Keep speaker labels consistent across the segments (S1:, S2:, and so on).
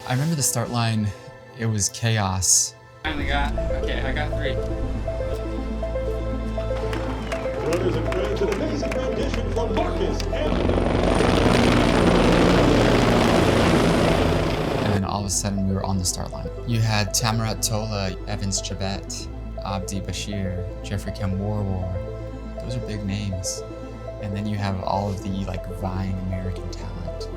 S1: I remember the start line, it was chaos.
S2: I got 3.
S3: Runners encourage an amazing rendition from Marcus
S1: And then all of a sudden we were on the start line. You had Tamarat Tola, Evans Jabet, Abdi Bashir, Jeffrey Kamworwar. Those are big names. And then you have all of the vying American talent.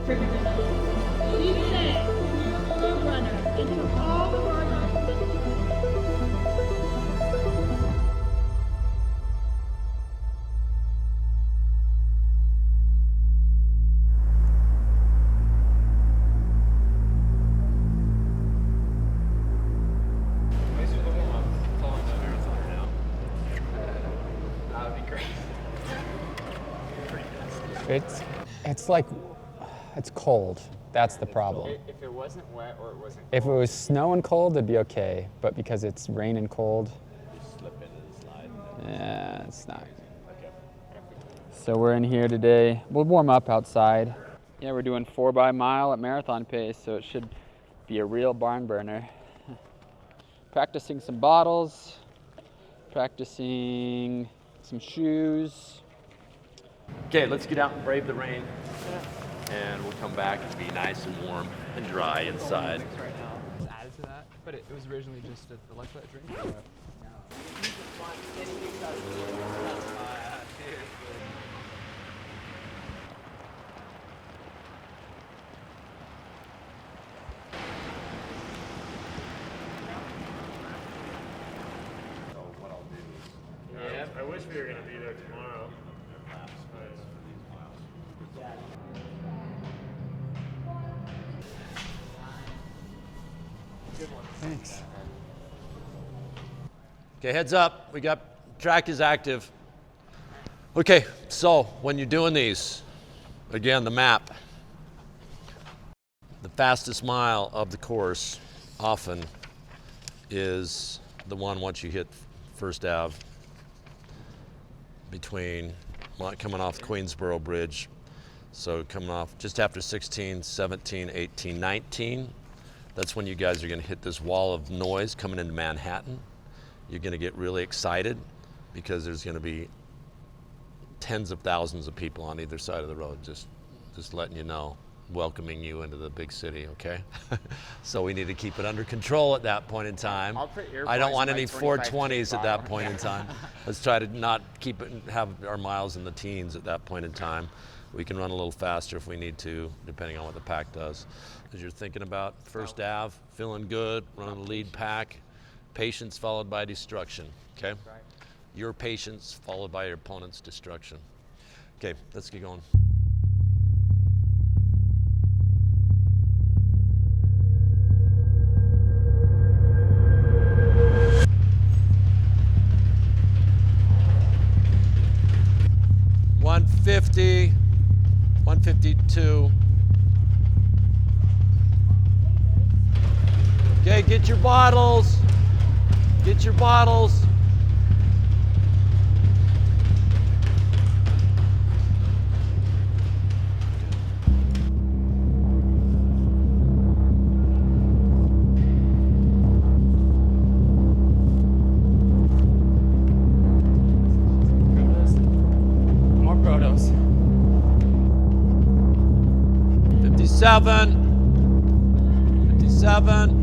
S4: It's cold. That's the problem.
S2: If it wasn't wet or it wasn't cold.
S4: If it was snow and cold, it'd be okay. But because it's rain and cold, yeah, it's not. So we're in here today. We'll warm up outside. Yeah, we're doing 4 by mile at marathon pace, so it should be a real barn burner. Practicing some bottles, practicing some shoes.
S5: Okay, let's get out and brave the rain. And we'll come back and be nice and warm and dry inside.
S4: Right now, it's added to that, but it was originally just the electrolyte drink.
S3: I wish we were going to be there tomorrow.
S4: Thanks.
S5: Okay, heads up. We got track is active. Okay, so when you're doing these, again, the map, the fastest mile of the course often is the one once you hit First Ave between coming off Queensboro Bridge. So coming off just after 16, 17, 18, 19. That's when you guys are going to hit this wall of noise coming into Manhattan. You're going to get really excited because there's going to be tens of thousands of people on either side of the road, just letting you know, welcoming you into the big city, okay? So we need to keep it under control at that point in time. I don't want any 420s at that point in time. Let's try to not have our miles in the teens at that point in time. We can run a little faster if we need to, depending on what the pack does. As you're thinking about First Ave, feeling good, running the lead pack, patience followed by destruction, okay? Your patience followed by your opponent's destruction. Okay, let's get going. $150, $152. Okay, get your bottles. Get your bottles.
S4: More protos.
S5: 57. 57.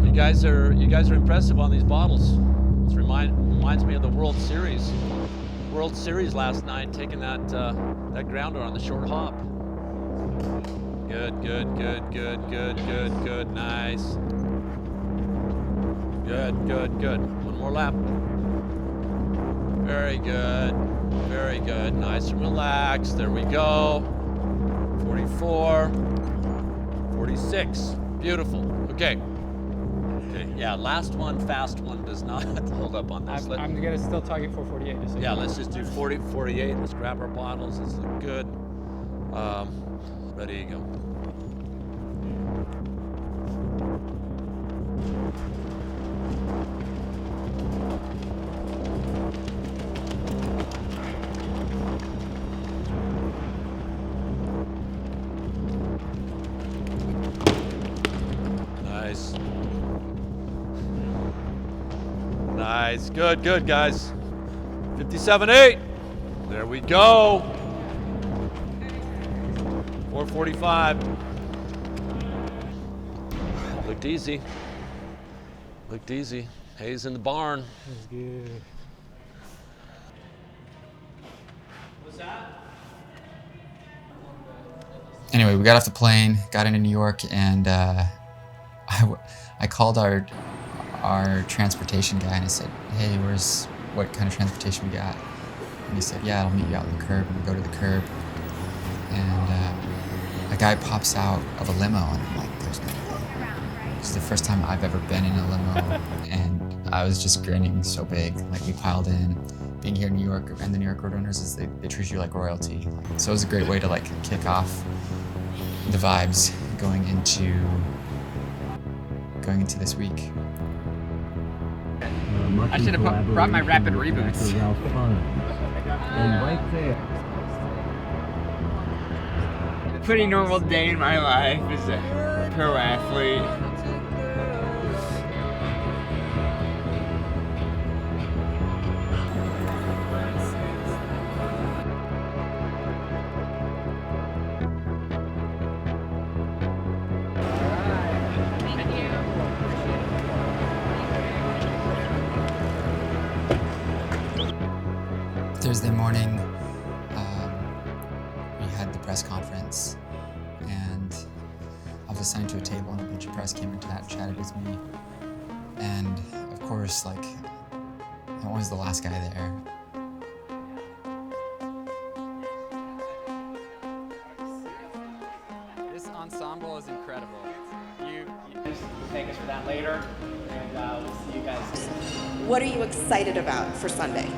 S5: You guys are impressive on these bottles. This reminds me of the World Series. World Series last night, taking that grounder on the short hop. Good, good, good, good, good, good, good, nice. Good, good, good. One more lap. Very good, very good. Nice and relaxed. There we go. 44, 46. Beautiful. Okay. Okay. Yeah, last one, fast one does not hold up on this.
S4: I'm gonna still target 448. Just so
S5: yeah, let's just do 40, 48. Let's grab our bottles. This looks good. Ready to go. Nice. Good, good, guys. 57.8. There we go. 4:45. Looked easy. Looked easy. Hayes in the barn.
S3: That's good.
S1: Anyway, we got off the plane, got into New York, and I called our transportation guy and I said, "Hey, what kind of transportation we got?" And he said, "Yeah, I'll meet you out on the curb." And we go to the curb, and a guy pops out of a limo, and I'm like, "There's no way." It's the first time I've ever been in a limo, and I was just grinning so big. Like, we piled in. Being here in New York and the New York Roadrunners is they treat you like royalty. So it was a great way to like kick off the vibes going into this week.
S4: I should have brought my rapid reboots.
S6: And right there.
S2: Pretty normal day in my life as a pro athlete.
S1: Thursday morning, we had the press conference, and I was assigned to a table, and a bunch of press came and chatted with me. And of course, like, I was the last guy there.
S4: This ensemble is incredible.
S7: Thank us for that later, and we'll see you guys.
S8: What are you excited about for Sunday?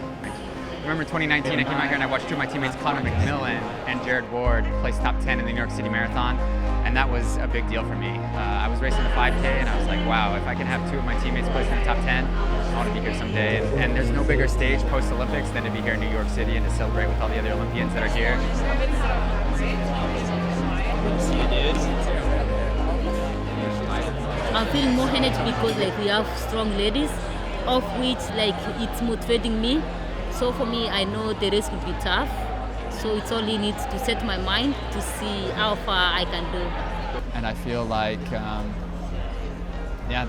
S4: Remember 2019, I came out here and I watched two of my teammates, Connor McMillan and Jared Ward, place top 10 in the New York City Marathon, and that was a big deal for me. I was racing the 5K, and I was like, wow, if I can have two of my teammates place in the top 10, I want to be here someday. And there's no bigger stage post-Olympics than to be here in New York City and to celebrate with all the other Olympians that are here.
S7: See you, dude.
S9: I'm feeling more energy because like we have strong ladies, of which like it's motivating me. So for me, I know the race will be tough. So it's only needs to set my mind to see how far I can do.
S4: And I feel like,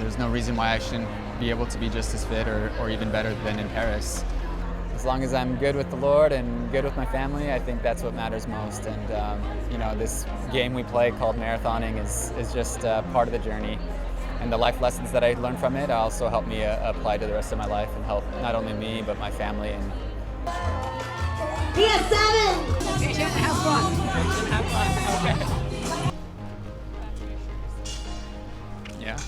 S4: there's no reason why I shouldn't be able to be just as fit or even better than in Paris. As long as I'm good with the Lord and good with my family, I think that's what matters most. And this game we play called marathoning is just part of the journey. And the life lessons that I learned from it also help me apply to the rest of my life and help not only me, but my family. And
S9: PS7!
S7: Have fun. Okay.
S4: yeah.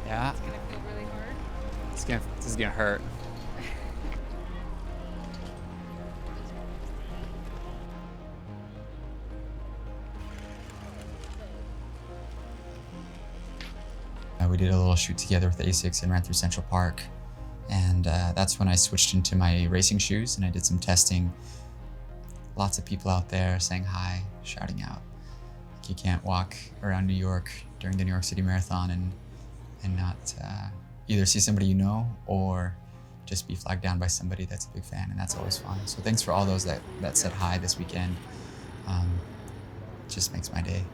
S4: Yeah. It's gonna feel really hard. This is gonna hurt.
S1: We did a little shoot together with the Asics and ran through Central Park. And that's when I switched into my racing shoes and I did some testing. Lots of people out there saying hi, shouting out. You can't walk around New York during the New York City Marathon and not either see somebody you know or just be flagged down by somebody that's a big fan, and that's always fun. So thanks for all those that said hi this weekend. It just makes my day.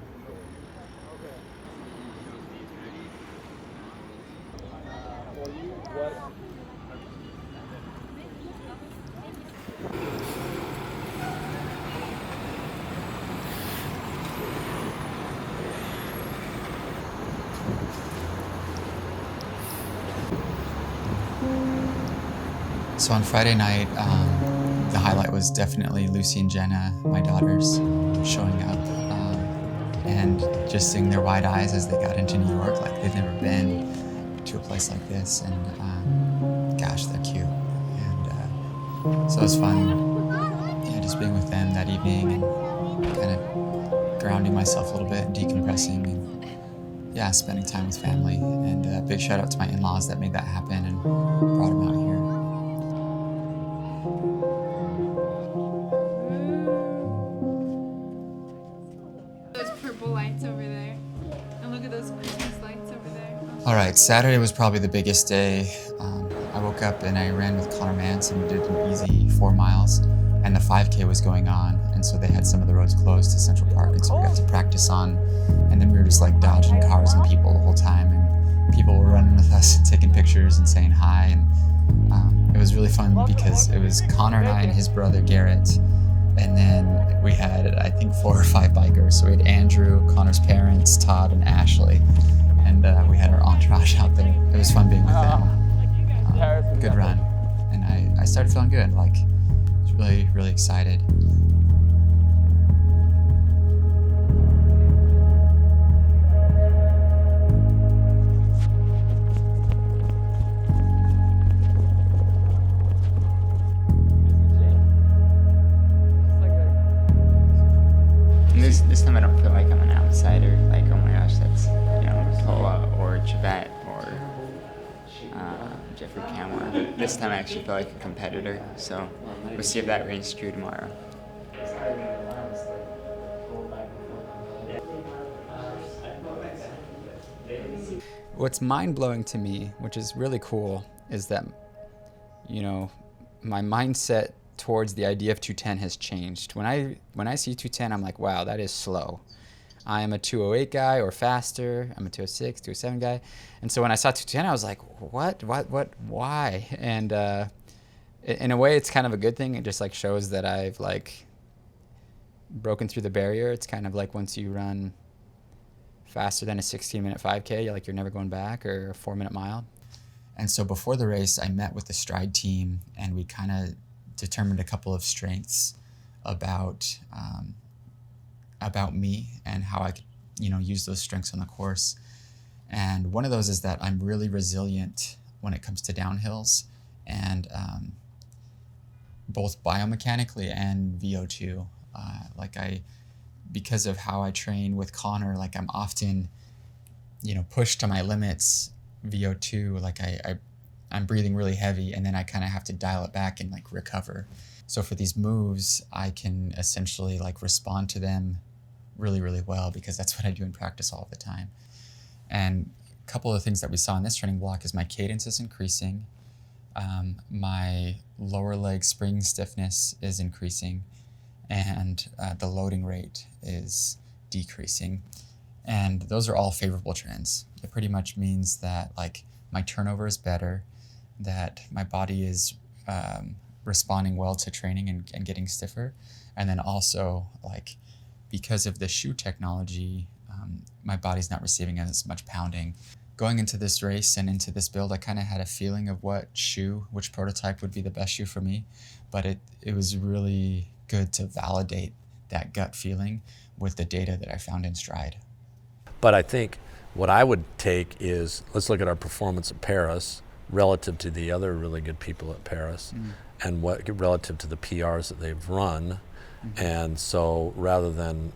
S1: So on Friday night, the highlight was definitely Lucy and Jenna, my daughters, showing up and just seeing their wide eyes as they got into New York, like they've never been to a place like this, and gosh, they're cute. And so it was fun, just being with them that evening and kind of grounding myself a little bit and decompressing and spending time with family. And a big shout out to my in-laws that made that happen and brought them out here.
S10: Those purple lights over there. And
S1: All right, Saturday was probably the biggest day. I woke up and I ran with Connor Mance and we did an easy 4 miles, and the 5K was going on, and so they had some of the roads closed to Central Park, and so we got to practice on, and then we were just like dodging cars and people the whole time, and people were running with us and taking pictures and saying hi, and it was really fun because it was Connor and I and his brother Garrett, and then we had, I think, 4 or 5 bikers. So we had Andrew, Connor's parents, Todd, and Ashley, and we had our entourage out there. It was fun being with them. Good run, and I started feeling good. Like, I was really, really excited.
S2: This time I don't feel like I'm an outsider. Like, oh my gosh, that's, you know, Tola or Chibet or Jeffrey Kamwar. This time I actually feel like a competitor. So we'll see if that rings true tomorrow.
S4: What's mind-blowing to me, which is really cool, is that, you know, my mindset towards the idea of 210 has changed. When I see 210, I'm like, wow, that is slow. I am a 208 guy or faster. I'm a 206, 207 guy. And so when I saw 210, I was like, what, why? And in a way, it's kind of a good thing. It just like shows that I've like broken through the barrier. It's kind of like once you run faster than a 16-minute 5K, you're never going back, or a 4-minute mile. And so before the race, I met with the Stride team, and we kind of determined a couple of strengths about me and how I could, you know, use those strengths on the course. And one of those is that I'm really resilient when it comes to downhills, and both biomechanically and VO2. Because of how I train with Connor, like I'm often, you know, pushed to my limits VO2. Like I'm breathing really heavy, and then I kind of have to dial it back and like recover. So for these moves, I can essentially like respond to them really, really well, because that's what I do in practice all the time. And a couple of things that we saw in this training block is my cadence is increasing, my lower leg spring stiffness is increasing, and the loading rate is decreasing. And those are all favorable trends. It pretty much means that like my turnover is better, that my body is responding well to training and getting stiffer. And then also, like, because of the shoe technology, my body's not receiving as much pounding. Going into this race and into this build, I kind of had a feeling of which prototype would be the best shoe for me, but it was really good to validate that gut feeling with the data that I found in Stride.
S5: But I think what I would take is, let's look at our performance at Paris relative to the other really good people at Paris, and what relative to the PRs that they've run. And so rather than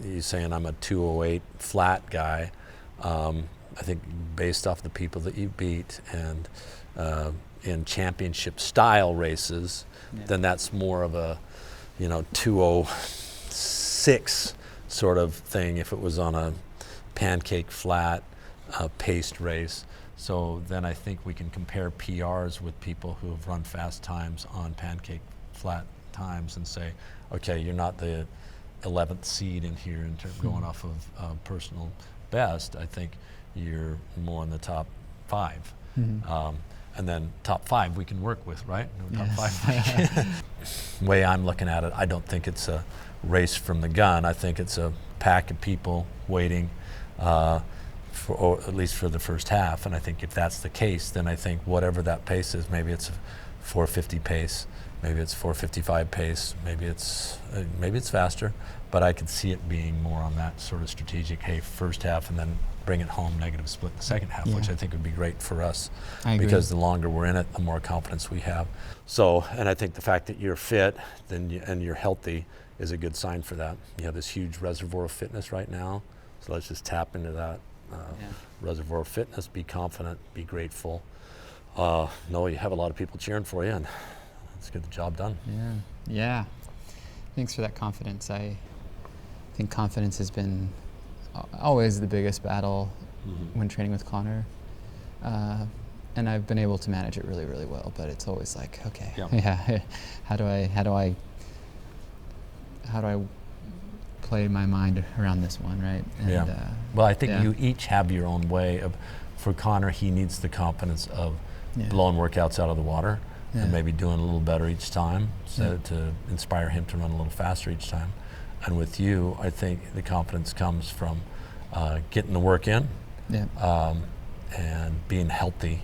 S5: you saying I'm a 208 flat guy, I think based off the people that you beat and in championship style races, then that's more of a, you know, 206 sort of thing if it was on a pancake flat paced race. So then I think we can compare PRs with people who have run fast times on pancake flat times and say, okay, you're not the 11th seed in here in terms going off of personal best. I think you're more in the top 5. And then top 5 we can work with, right? Top 5. Way I'm looking at it, I don't think it's a race from the gun. I think it's a pack of people waiting or at least for the first half. And I think if that's the case, then I think whatever that pace is, maybe it's a 450 pace, maybe it's 455 pace, maybe it's faster, but I could see it being more on that sort of strategic, hey, first half and then bring it home, negative split the second half, which I think would be great for us.
S4: I agree.
S5: Because the longer we're in it, the more confidence we have. So, and I think the fact that you're fit and you're healthy is a good sign for that. You have this huge reservoir of fitness right now, so let's just tap into that reservoir of fitness, be confident, be grateful. Know you have a lot of people cheering for you, and let's get the job done.
S4: Yeah. Thanks for that confidence. I think confidence has been always the biggest battle when training with Connor.
S1: and I've been able to manage it really, really well. But it's always like, okay,
S5: Yeah.
S1: yeah, how do I play my mind around this one, right? And,
S5: Well, I think
S1: yeah.
S5: you each have your own way of. For Connor, he needs the confidence of blowing workouts out of the water and maybe doing a little better each time, so to inspire him to run a little faster each time. And with you, I think the confidence comes from getting the work in and being healthy,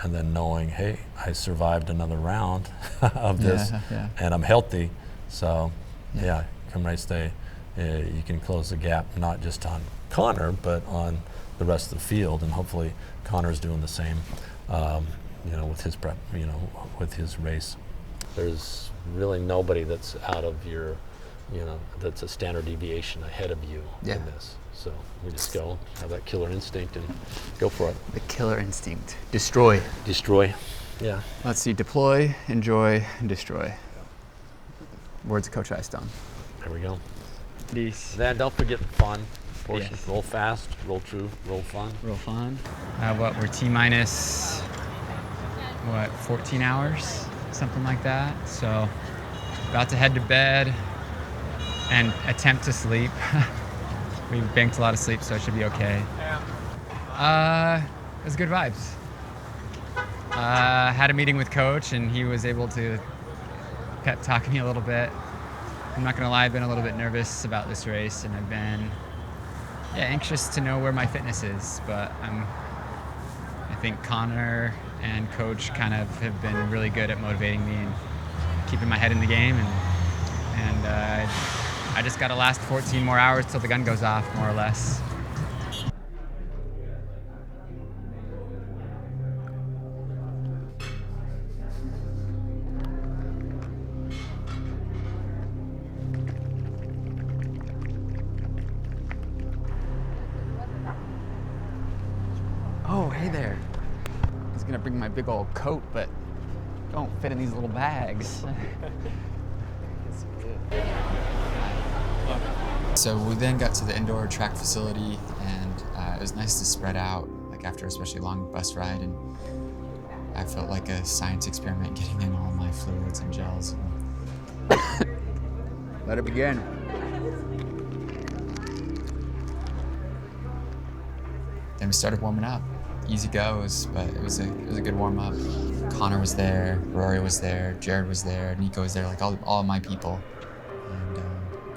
S5: and then knowing, hey, I survived another round of this, and I'm healthy. So, come race day, you can close the gap not just on Connor, but on the rest of the field, and hopefully Connor's doing the same, with his prep, with his race. There's really nobody that's out of your, that's a standard deviation ahead of you in this. So we just go, have that killer instinct and go for it.
S1: The killer instinct. Destroy.
S5: Destroy. Yeah.
S1: Let's see, deploy, enjoy, and destroy. Words of Coach Eystone.
S5: There we go.
S1: Peace.
S5: Then don't forget the fun portion.
S1: Yes.
S5: Roll fast, roll true, roll fun.
S1: Real fun. We're T-minus, 14 hours? Something like that. So, about to head to bed and attempt to sleep. We've banked a lot of sleep, so it should be okay. It was good vibes. Had a meeting with Coach, and he was able to pep talk me a little bit. I'm not gonna lie, I've been a little bit nervous about this race, and I've been anxious to know where my fitness is, but I think Connor and Coach kind of have been really good at motivating me and keeping my head in the game, and I just got to last 14 more hours till the gun goes off, more or less. Oh, hey there. I was gonna bring my big old coat, but don't fit in these little bags. So we then got to the indoor track facility, and it was nice to spread out, like after especially a long bus ride, and I felt like a science experiment getting in all my fluids and gels. Let it begin. Then we started warming up. Easy goes, but it was a good warm up. Connor was there, Rory was there, Jared was there, Nico was there, like all of my people,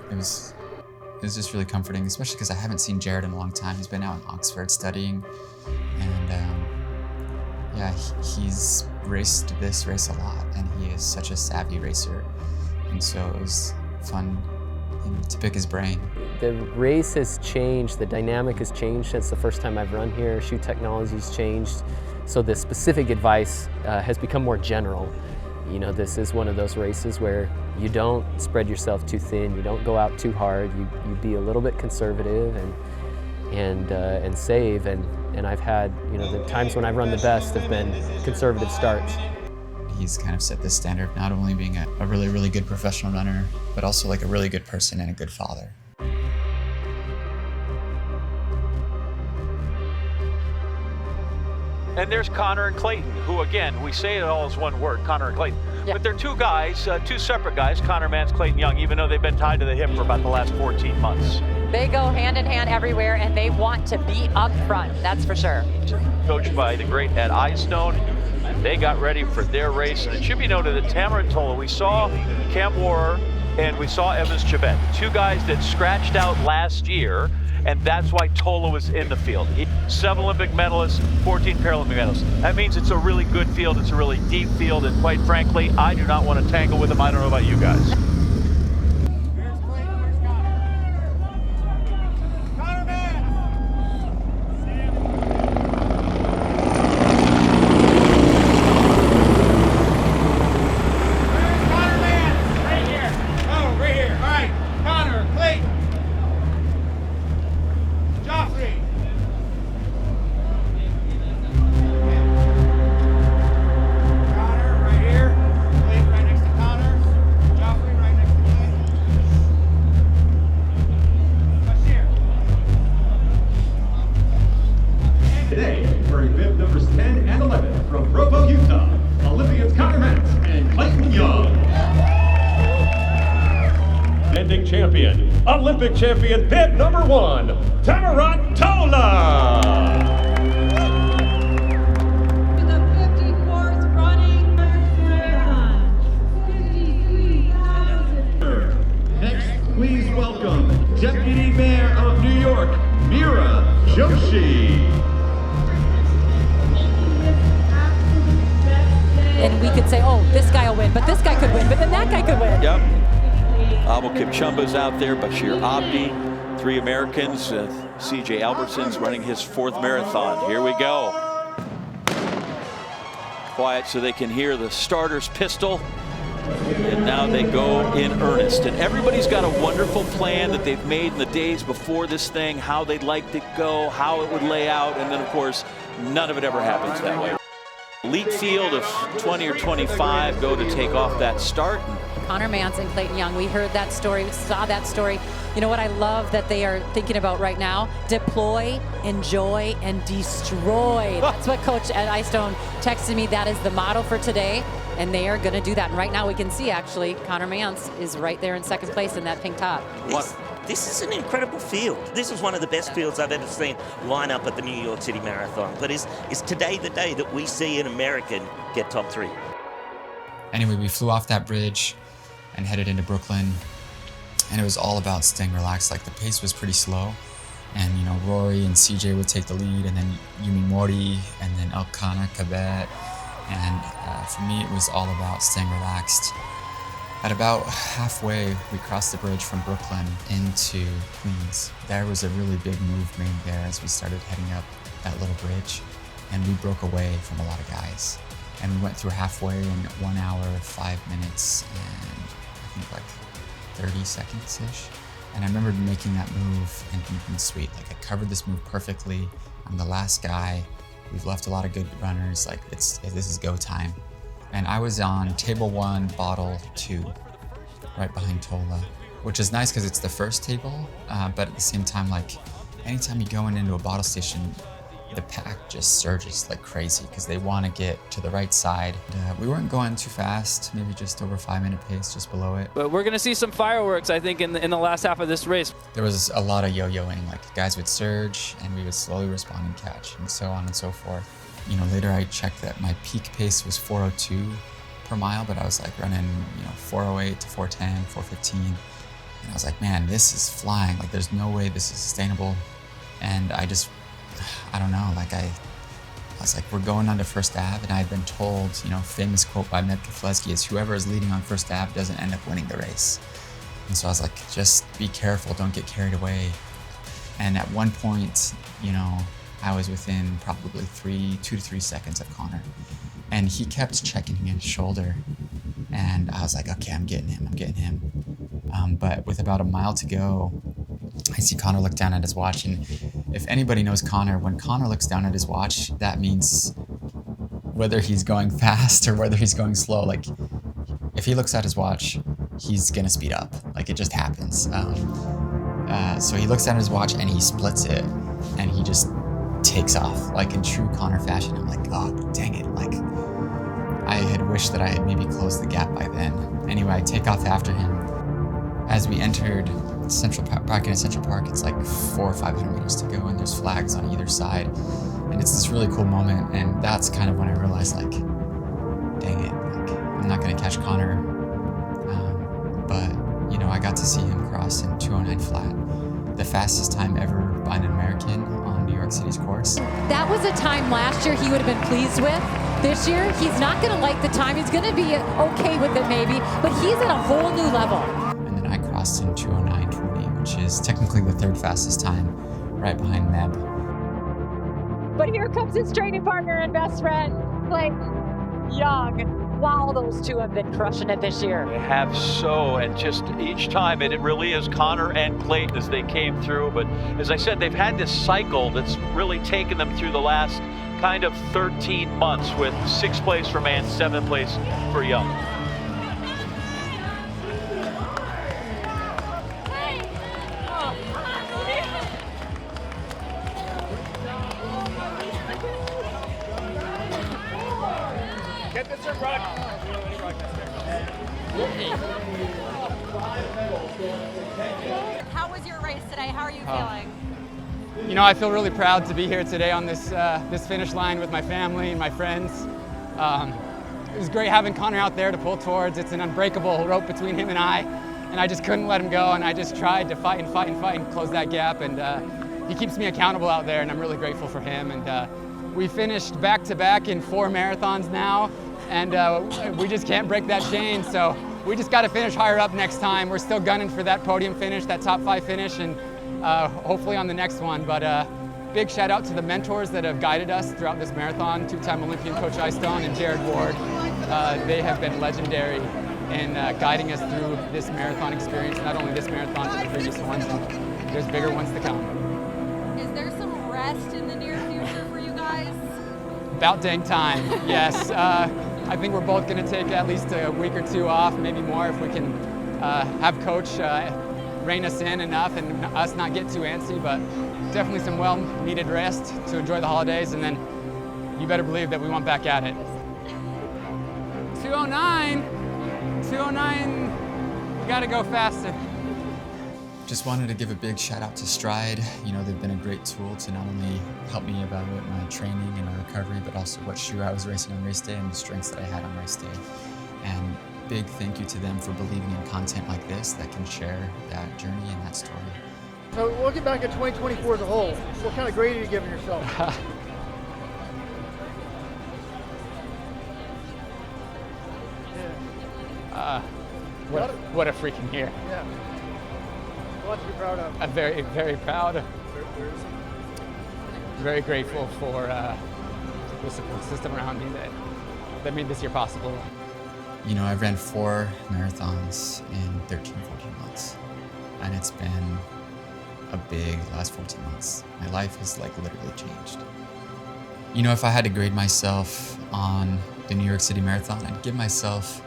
S1: and it was just really comforting, especially because I haven't seen Jared in a long time. He's been out in Oxford studying, and he's raced this race a lot, and he is such a savvy racer, and so it was fun to pick his brain.
S10: The race has changed, the dynamic has changed since the first time I've run here. Shoe technology's changed, so the specific advice has become more general. This is one of those races where you don't spread yourself too thin, you don't go out too hard, you be a little bit conservative and save, and I've had, the times when I've run the best have been conservative starts.
S1: He's kind of set this standard, not only being a really, really good professional runner, but also like a really good person and a good father.
S11: And there's Connor and Clayton, who, again, we say it all as one word, Connor and Clayton. Yeah. But they're two guys, two separate guys, Connor Mance, Clayton Young, even though they've been tied to the hip for about the last 14 months.
S12: They go hand in hand everywhere, and they want to be up front, that's for sure.
S11: Coached by the great Ed Eystone, they got ready for their race. And it should be noted that Tamara Tola, we saw Cam Warrer and we saw Evans Chebet, two guys that scratched out last year, and that's why Tola was in the field. 7 Olympic medalists, 14 Paralympic medalists. That means it's a really good field, it's a really deep field, and quite frankly, I do not want to tangle with them. I don't know about you guys.
S3: Olympic champion bib number 1, Tamarat Tola. Please welcome Deputy Mayor of New York, Meera Joshi.
S12: And we could say, oh, this guy will win, but this guy could win, but then that guy could win.
S11: Yep. Abu Kipchumba's out there, Bashir Abdi, 3 Americans. CJ Albertson's running his 4th marathon. Here we go. Quiet so they can hear the starter's pistol. And now they go in earnest. And everybody's got a wonderful plan that they've made in the days before this thing, how they'd like to go, how it would lay out. And then, of course, none of it ever happens that way. Elite field of 20 or 25 go to take off that start.
S12: Connor Mantz and Clayton Young, we heard that story, we saw that story. You know what I love that they are thinking about right now? Deploy, enjoy, and destroy. That's what Coach at Icestone texted me. That is the motto for today, and they are going to do that. And right now we can see, actually, Connor Mantz is right there in 2nd place in that pink top.
S13: This is an incredible field. This is one of the best fields I've ever seen line up at the New York City Marathon. But is today the day that we see an American get top 3?
S1: Anyway, we flew off that bridge and headed into Brooklyn, and it was all about staying relaxed. Like, the pace was pretty slow, and you know, Rory and CJ would take the lead, and then Yumi Mori, and then Elkanah Kebet, and for me it was all about staying relaxed. At about halfway, we crossed the bridge from Brooklyn into Queens. There was a really big move made there as we started heading up that little bridge, and we broke away from a lot of guys. And we went through halfway in 1 hour, 5 minutes, and I think like 30 seconds-ish. And I remember making that move and thinking, sweet, like I covered this move perfectly. I'm the last guy. We've left a lot of good runners. Like this is go time. And I was on table 1, bottle 2, right behind Tola, which is nice because it's the first table, but at the same time, like anytime you go into a bottle station, the pack just surges like crazy because they want to get to the right side. We weren't going too fast, maybe just over 5-minute pace, just below it.
S14: But we're going to see some fireworks, I think, in the last half of this race.
S1: There was a lot of yo-yoing, like guys would surge and we would slowly respond and catch, and so on and so forth. You know, later I checked that my peak pace was 4:02 per mile, but I was like running, 4:08 to 4:10, 4:15. And I was like, man, this is flying. Like there's no way this is sustainable. And I don't know, like I was like, we're going onto First Ave, and I had been told, famous quote by Med Keflezighi is whoever is leading on First Ave doesn't end up winning the race. And so I was like, just be careful, don't get carried away. And at one point, I was within probably 2 to 3 seconds of Connor. And he kept checking his shoulder. And I was like, okay, I'm getting him. But with about a mile to go, I see Connor look down at his watch. And if anybody knows Connor, when Connor looks down at his watch, that means whether he's going fast or whether he's going slow. Like, if he looks at his watch, he's gonna speed up. Like, it just happens. So he looks at his watch and he splits it, and he just takes off, like in true Connor fashion. I'm like, oh, dang it. Like, I had wished that I had maybe closed the gap by then. Anyway, I take off after him. As we entered Central Park, it's like 400 or 500 meters to go, and there's flags on either side. And it's this really cool moment, and that's kind of when I realized, like, dang it, like, I'm not gonna catch Connor. But, I got to see him cross in 2:09 flat, the fastest time ever by an American on New York City's course.
S12: That was a time last year he would have been pleased with. This year, he's not going to like the time. He's going to be okay with it maybe, but he's at a whole new level.
S1: And then I crossed in 2:09:20, which is technically the 3rd fastest time, right behind Meb.
S12: But here comes his training partner and best friend, Clayton Young. Wow, those two have been crushing it this year.
S11: They have so, and just each time it really is Connor and Clayton as they came through. But as I said, they've had this cycle that's really taken them through the last kind of 13 months with 6th place for Mantz, 7th place for Young.
S7: Get this rock.
S15: How was your race today? How are you feeling?
S4: You know, I feel really proud to be here today on this finish line with my family and my friends. It was great having Connor out there to pull towards. It's an unbreakable rope between him and I just couldn't let him go, and I just tried to fight and close that gap, and he keeps me accountable out there, and I'm really grateful for him. And we finished back-to-back in 4 marathons now, and we just can't break that chain, so we just got to finish higher up next time. We're still gunning for that podium finish, that top 5 finish, and hopefully on the next one. But big shout out to the mentors that have guided us throughout this marathon, 2-time Olympian Coach Eyestone and Jared Ward. They have been legendary in guiding us through this marathon experience, not only this marathon, but the previous ones, and there's bigger ones to come.
S15: Is there some rest in the near future for you guys?
S4: About dang time, yes. I think we're both going to take at least a week or 2 off, maybe more, if we can have Coach rein us in enough and us not get too antsy, but definitely some well-needed rest to enjoy the holidays, and then you better believe that we want back at it. 209, we gotta go faster.
S1: Just wanted to give a big shout out to Stride. You know, they've been a great tool to not only help me evaluate my training and my recovery, but also what shoe I was racing on race day and the strengths that I had on race day. And big thank you to them for believing in content like this that can share that journey and that story.
S16: So looking back at 2024 as a whole, what kind of grade are you giving yourself?
S4: What a freaking year.
S16: Yeah. What to be proud of?
S4: I'm very, very proud. Very grateful for the support system around me that made this year possible.
S1: You know, I've ran 4 marathons in 13, 14 months, and it's been a big last 14 months. My life has like literally changed. You know, if I had to grade myself on the New York City Marathon, I'd give myself,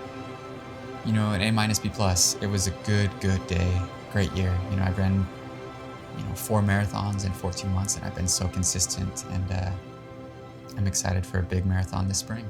S1: you know, an A-, B+. It was a good day, great year. You know, I've ran, 4 marathons in 14 months, and I've been so consistent, and I'm excited for a big marathon this spring.